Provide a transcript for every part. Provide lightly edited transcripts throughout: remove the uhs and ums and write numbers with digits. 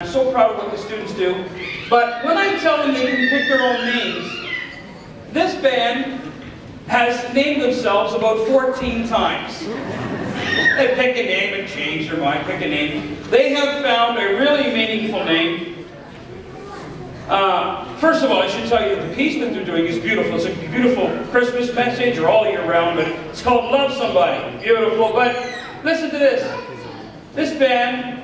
so proud of what the students do. But when I tell them they can pick their own names, this band has named themselves about 14 times. They pick a name and change their mind, pick a name. They have found a really meaningful name. First of all, I should tell you that the piece that they're doing is beautiful. It's a beautiful Christmas message, or all year round, but it's called Love Somebody. Beautiful, but listen to this. This band,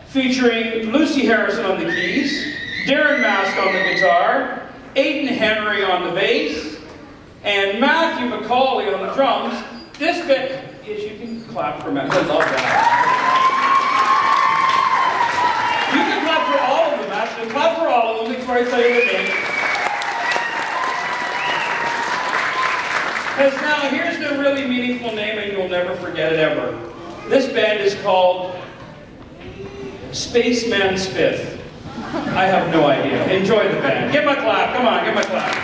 featuring Lucy Harrison on the keys, Darren Mask on the guitar, Aidan Henry on the bass, and Matthew McCauley on the drums. This band, yes, you can clap for Matthew. I love that. You can clap for all of them, actually. Clap for all of them before I tell you the name. Because now, here's the really meaningful name, and you'll never forget it ever. This band is called Spaceman Spiff. I have no idea. Enjoy the band. Give them a clap. Come on, give them a clap.